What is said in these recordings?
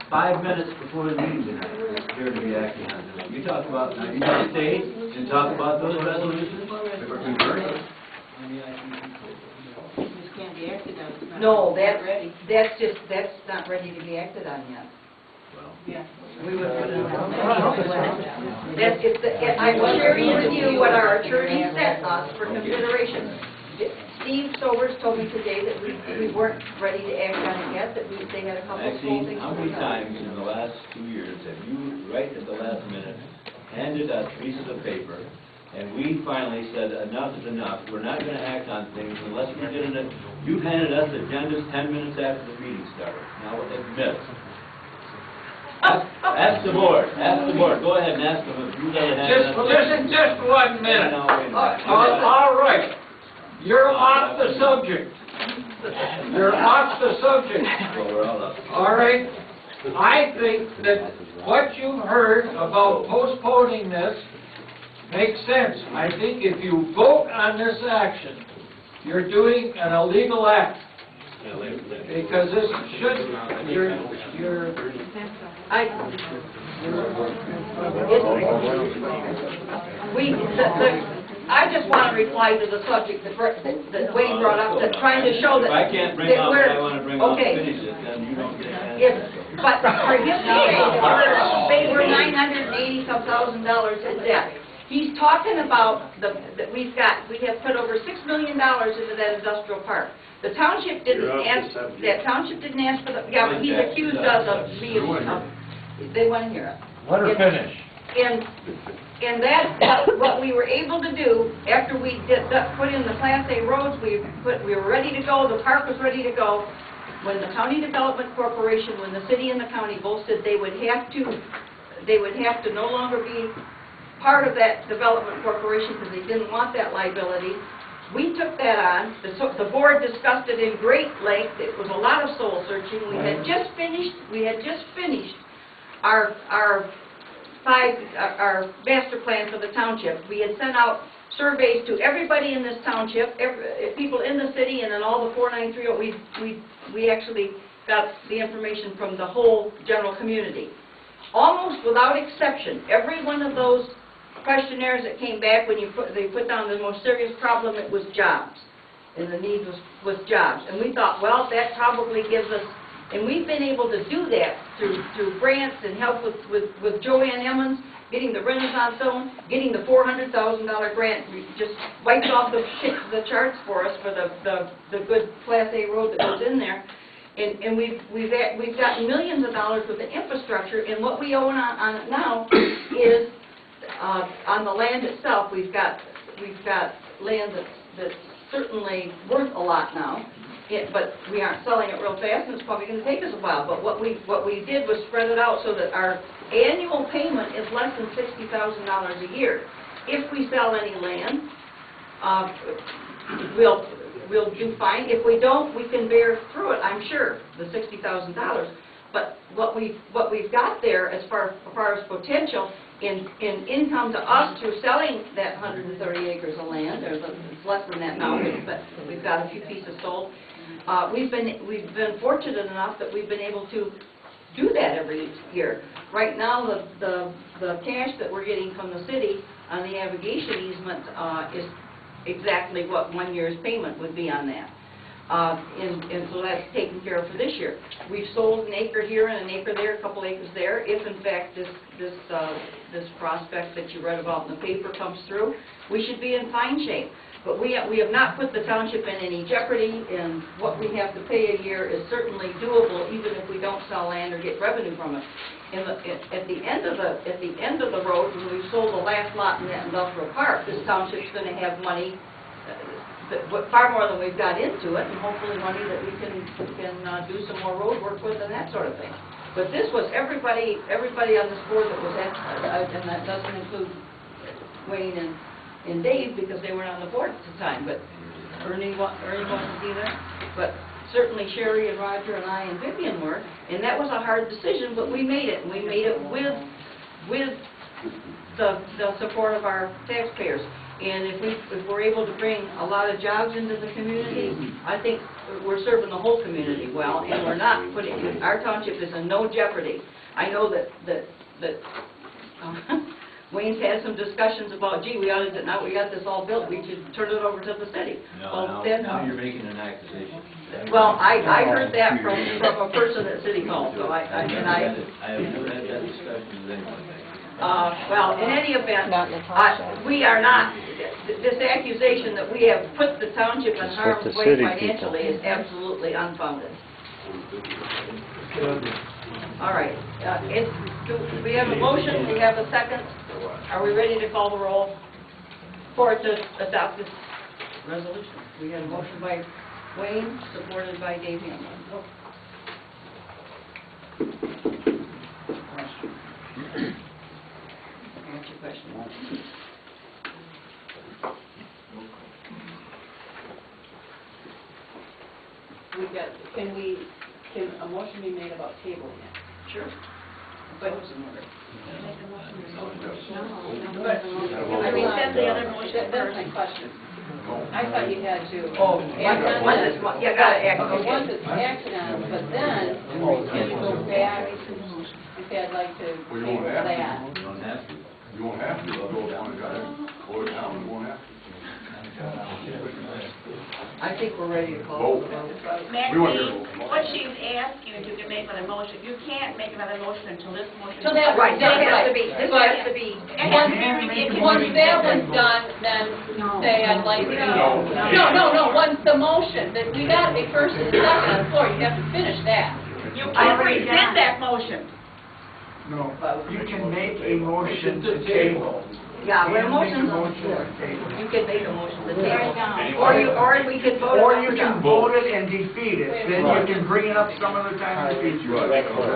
5 minutes before the meeting tonight, here to be acting on this. You talk about, now you can stay and talk about those resolutions, or convert it. This can't be acted on. It's not No, ready. that's not ready to be acted on yet. Yeah. We would put it on. That's, I'm sharing with you what our attorney sent us for consideration. Steve Sobers told me today that we weren't ready to act on it yet, that they had a couple of small Maxine, things. how many times in the last 2 years have you, right at the last minute, handed us pieces of paper, and we finally said, enough is enough, we're not going to act on things unless we did it. You've handed us agendas 10 minutes after the meeting started. Now, admit. Ask the board, go ahead and ask them if you guys have... Just 1 minute. No, wait a minute. All right. You're off the subject. You're off the subject. Well, we're all up. All right? I think that what you've heard about postponing this makes sense. I think if you vote on this action, you're doing an illegal act. Because this should, I just want to reply to the subject that Wayne brought up, that trying to show that... If I can't bring up what I want to bring up okay. and finish it, then you don't get an If, answer. but for him to say we're $980,000 in debt, he's talking about that we have put over $6 million into that industrial park. The township didn't ask, that township didn't ask for the, yeah, but he's accused us of me of, they want to hear it. let her finish. And that's what we were able to do after we put in the Class A roads. We were ready to go. The park was ready to go. When the County Development Corporation, when the city and the county both said they would have to no longer be part of that development corporation because they didn't want that liability. We took that on. The board discussed it in great length. It was a lot of soul searching. We had just finished our master plan for the township. We had sent out surveys to everybody in this township, people in the city, and then all the 4930. We actually got the information from the whole general community. Almost without exception, every one of those questionnaires that came back, when they put down the most serious problem, it was jobs, and the need was jobs. And we thought, well, that probably gives us. And we've been able to do that through grants and help with Joanne Emmons, getting the Renaissance Zone, getting the $400,000 grant. We just wiped off the charts for us for the good Class A road that goes in there. And we've gotten millions of dollars with the infrastructure. And what we own on it now is on the land itself. We've got land that's certainly worth a lot now. But we aren't selling it real fast, and it's probably going to take us a while. But what we did was spread it out so that our annual payment is less than $60,000 a year. If we sell any land, we'll do fine. If we don't, we can bear through it, I'm sure, the $60,000. But what we've got there as far as potential in income to us through selling that 130 acres of land, it's less than that now, but we've got a few pieces sold. We've been fortunate enough that we've been able to do that every year. Right now, the cash that we're getting from the city on the navigation easement is exactly what 1 year's payment would be on that. And so that's taken care of for this year. We've sold an acre here and an acre there, a couple acres there. If in fact this prospect that you read about in the paper comes through, we should be in fine shape. But we have not put the township in any jeopardy, and what we have to pay a year is certainly doable, even if we don't sell land or get revenue from it. At the end of the road, when we've sold the last lot in that industrial park, this township's going to have money. Far more than we've got into it, and hopefully money that we can do some more road work with and that sort of thing. But this was everybody on this board that was at, and that doesn't include Wayne and Dave because they weren't on the board at the time. But Ernie wasn't either. But certainly Sherry and Roger and I and Vivian were, and that was a hard decision, but we made it, and we made it with the support of our taxpayers. And if we're able to bring a lot of jobs into the community, I think we're serving the whole community well, and we're not putting, our township is in no jeopardy. I know that Wayne's had some discussions about, gee, now we got this all built, we should turn it over to the city. No, Well, now you're making an accusation. Well, I heard that from a person at City Hall, so I I have never had that discussion with anyone. well, in any event, Not in the township. we are not, this accusation that we have put the township in That's what harm's the way city financially people- is absolutely unfounded. All right, do we have a motion, we have a second? Are we ready to call the roll for it to adopt this resolution? We had a motion by Wayne, supported by Dave Hamlin. Answer your question. Can a motion be made about tabling it? Sure. But, Those in order. I mean, that's the other motion, that's my question. I thought you had to. Oh, act on it. you gotta act, Okay, okay. once it's acted on, but then, can you go back and say, I'd like to Well, you table won't have to. that? You don't have to. You won't have to, I'll go down and go down, you won't have to. I think we're ready to call. Vote. Maxine, We want your vote. what she's asking if you can make another motion, you can't make another motion until this motion. So that- Right, this has to be, this But- has to be, It has to be reviewed. Once that one's done, then say I'd like to. No, once the motion, that we got a first and second on the floor, you have to finish that. You can't rescind that motion. No, you can make a motion to table. yeah, when a Can make motion's on the motion floor, to table. you can make a motion to table. Right now. Or we can vote it Or up you or can down. vote it and defeat it, then you can bring it up some other time in the future. Right, that's what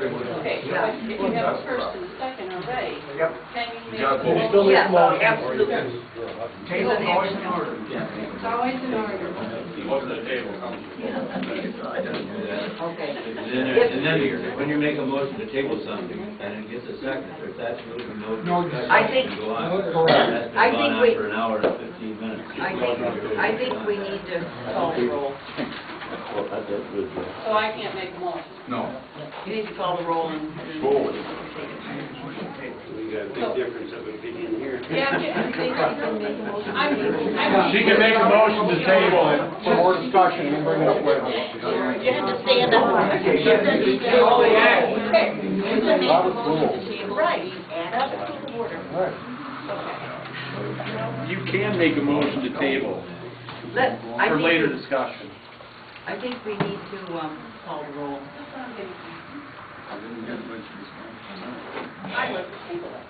they want. Okay, but if you have a first and a second already, Yep, can you make You gotta a vote. motion? Yes, absolutely. table the motion in order. It's always in order. Motion to table comes. Okay. And then when you make a motion to table something, and it gets a second, there's absolutely no discussion. I think- to go on. Correct. That's been I gone think on we- for an hour and 15 minutes. I think we need to call the roll. So I can't make a motion. No. You need to call the roll and. Vote. We got a big difference of opinion here. Yeah, I'm. She can make a motion to table it for more discussion and bring it up later. You have to stand up. All the action. Right, that's the order. You can make a motion to table for later discussion. I think we need to, call the roll. I would table it.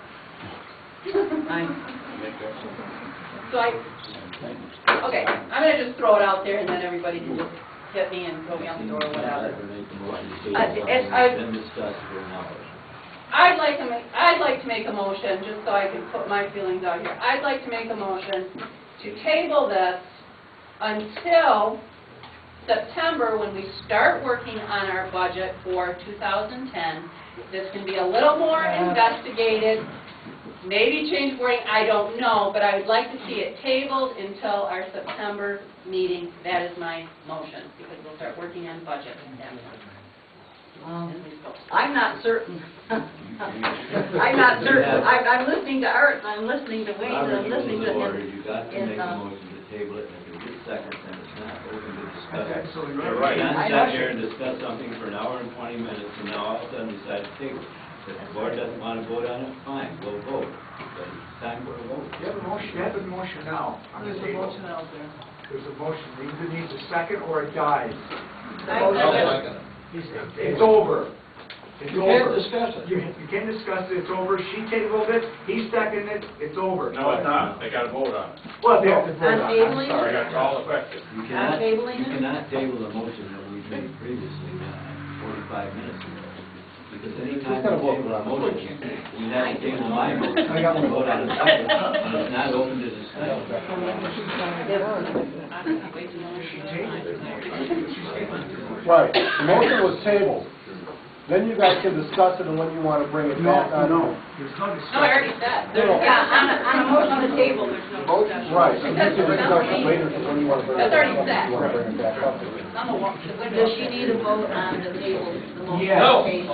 Okay, I'm gonna just throw it out there and then everybody can just hit me and throw me out the door or whatever. Then discuss for an hour. I'd like to make a motion, just so I can put my feelings out here. I'd like to make a motion to table this until September, when we start working on our budget for 2010. This can be a little more investigated, maybe change wording, I don't know, but I would like to see it tabled until our September meeting. That is my motion, because we'll start working on budget at that time. I'm not certain. I'm not certain. I'm listening to Art, and I'm listening to Wayne, and I'm listening to him. You got to in, make a motion to table it, and if it gets second, then it's not open to discussion. That's absolutely You right. can't sit here and discuss something for an hour and 20 minutes, and now all of a sudden decide to table it. If the board doesn't want to vote on it, fine, we'll vote. But it's time for a vote. You have a motion now on the table. out there. There's a motion, it either needs a second or it dies. It's over. It's You can't over. discuss it. You can discuss it, it's over. She tabled it, he seconded it, it's over. No, it's not, they gotta vote on it. Well, they have to vote On on it. tabling? Sorry, that's all effective. You cannot, tabling you it? cannot table the motion that we made previously, 45 minutes ago. Because anytime you table a motion, you have to table my motion, and vote on a second, and it's not open to discussion. She tabled it. Right, the motion was tabled, Then you guys can discuss it and when you want to bring it back on. No, there's no No, I discussion. already said. Yeah, on a motion on the table, there's no discussion. Right, so you can discuss it later when you want to bring it That's back already up. set. You want to bring it back up. I'm a, Does she need a vote on the table, the motion Yes. on the table?